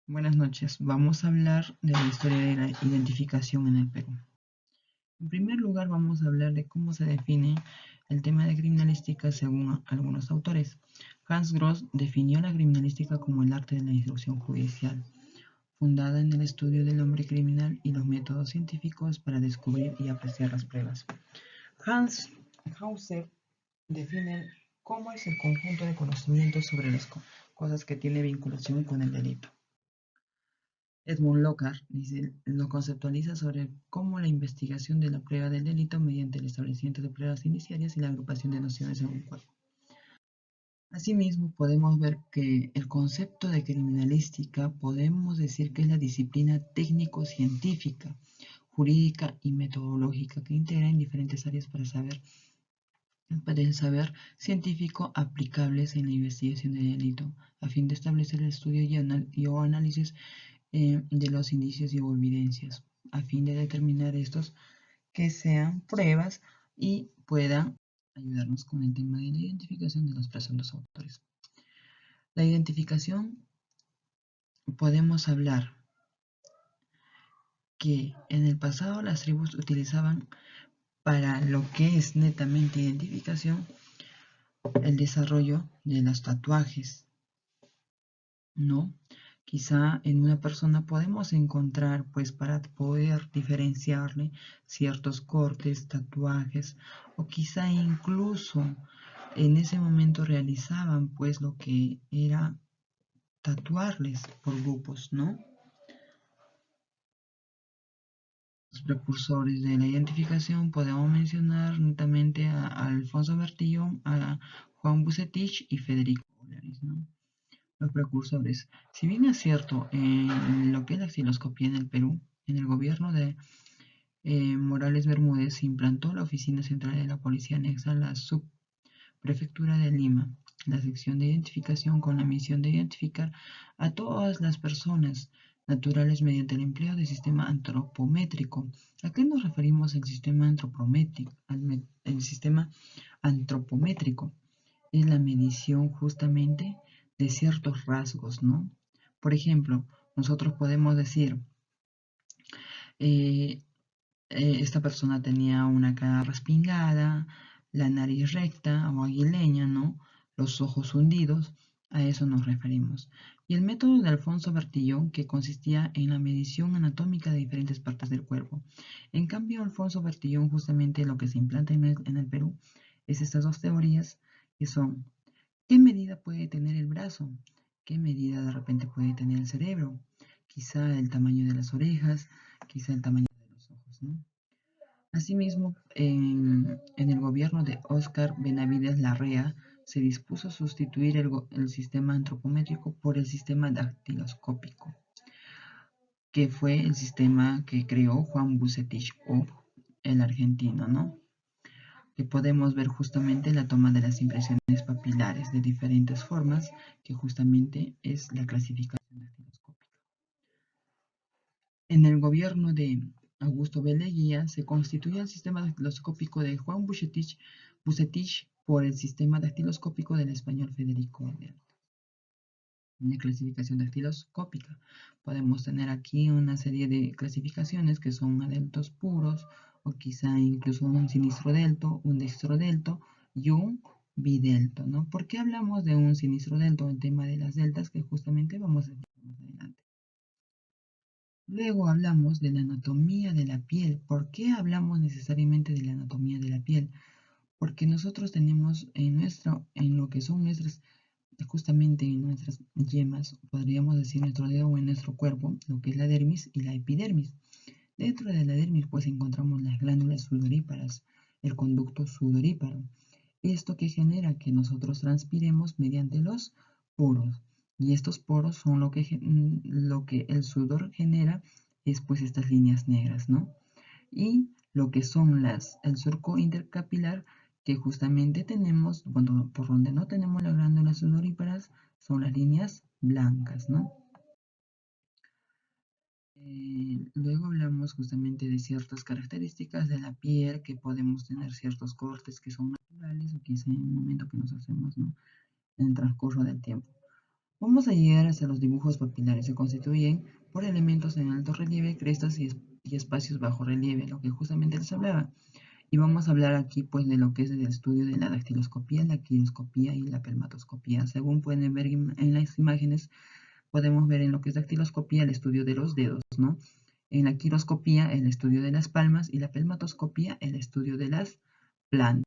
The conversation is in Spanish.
Buenas noches. Vamos a hablar de la historia de la identificación en el Perú. En primer lugar, vamos a hablar de cómo se define el tema de criminalística según algunos autores. Hans Gross definió la criminalística como el arte de la instrucción judicial, fundada en el estudio del hombre criminal y los métodos científicos para descubrir y apreciar las pruebas. Hans Hauser define cómo es el conjunto de conocimientos sobre las cosas que tiene vinculación con el delito. Edmund Locard lo conceptualiza sobre cómo la investigación de la prueba del delito mediante el establecimiento de pruebas indiciarias y la agrupación de nociones en un cuerpo. Asimismo, podemos ver que el concepto de criminalística podemos decir que es la disciplina técnico-científica, jurídica y metodológica que integra en diferentes áreas para el saber científico aplicables en la investigación del delito, a fin de establecer el estudio o análisis de los indicios y o evidencias, a fin de determinar estos que sean pruebas y puedan ayudarnos con el tema de la identificación de los presuntos autores. La identificación, podemos hablar que en el pasado las tribus utilizaban para lo que es netamente identificación el desarrollo de los tatuajes, ¿no? Quizá en una persona podemos encontrar, pues para poder diferenciarle ciertos cortes, tatuajes, o quizá incluso en ese momento realizaban pues lo que era tatuarles por grupos, ¿no? Los precursores de la identificación podemos mencionar netamente a Alfonso Bertillon, a Juan Bucetich y Federico Olaris, ¿no? Los precursores. Si bien es cierto, en lo que es la xiloscopía en el Perú, en el gobierno de Morales Bermúdez se implantó la Oficina Central de la Policía anexa a la Subprefectura de Lima, la sección de identificación con la misión de identificar a todas las personas naturales mediante el empleo del sistema antropométrico. ¿A qué nos referimos el sistema antropométrico? El sistema antropométrico es la medición justamente de ciertos rasgos, ¿no? Por ejemplo, nosotros podemos decir, eh, esta persona tenía una cara respingada, la nariz recta o aguileña, ¿no? Los ojos hundidos, a eso nos referimos. Y el método de Alfonso Bertillon, que consistía en la medición anatómica de diferentes partes del cuerpo. En cambio, Alfonso Bertillon, justamente lo que se implanta en el Perú, es estas dos teorías que son: ¿qué medida puede tener el brazo? ¿Qué medida de repente puede tener el cerebro? Quizá el tamaño de las orejas, quizá el tamaño de los ojos, ¿no? Asimismo, en el gobierno de Óscar Benavides Larrea se dispuso sustituir el sistema antropométrico por el sistema dactiloscópico, que fue el sistema que creó Juan Bucetich, o el argentino, ¿no? Que podemos ver justamente la toma de las impresiones papilares de diferentes formas, que justamente es la clasificación dactiloscópica. En el gobierno de Augusto B. Leguía se constituyó el sistema dactiloscópico de Juan Bucetich por el sistema dactiloscópico del español Federico Olea. En la clasificación dactiloscópica podemos tener aquí una serie de clasificaciones que son adeltos puros, o quizá incluso un sinistro delto, un dextrodelto y un bidelto, ¿no? ¿Por qué hablamos de un sinistro delto? El tema de las deltas, que justamente vamos a ver más adelante. Luego hablamos de la anatomía de la piel. ¿Por qué hablamos necesariamente de la anatomía de la piel? Porque nosotros tenemos en lo que son nuestras, justamente en nuestras yemas, podríamos decir nuestro dedo o en nuestro cuerpo, lo que es la dermis y la epidermis. Dentro de la dermis pues encontramos las glándulas sudoríparas, el conducto sudoríparo. Esto que genera que nosotros transpiremos mediante los poros. Y estos poros son lo que el sudor genera, es pues estas líneas negras, ¿no? Y lo que son el surco intercapilar, que justamente tenemos, bueno, por donde no tenemos las glándulas sudoríparas, son las líneas blancas, ¿no? Luego hablamos justamente de ciertas características de la piel, que podemos tener ciertos cortes que son naturales o quizá en el momento que nos hacemos, ¿no? En el transcurso del tiempo. Vamos a llegar hasta los dibujos papilares. Se constituyen por elementos en alto relieve, crestas y espacios bajo relieve, lo que justamente les hablaba. Y vamos a hablar aquí pues de lo que es el estudio de la dactiloscopía, la quiroscopía y la pelmatoscopía. Según pueden ver en las imágenes, podemos ver en lo que es dactiloscopía el estudio de los dedos, ¿no? En la quiroscopía el estudio de las palmas y la pelmatoscopía el estudio de las plantas.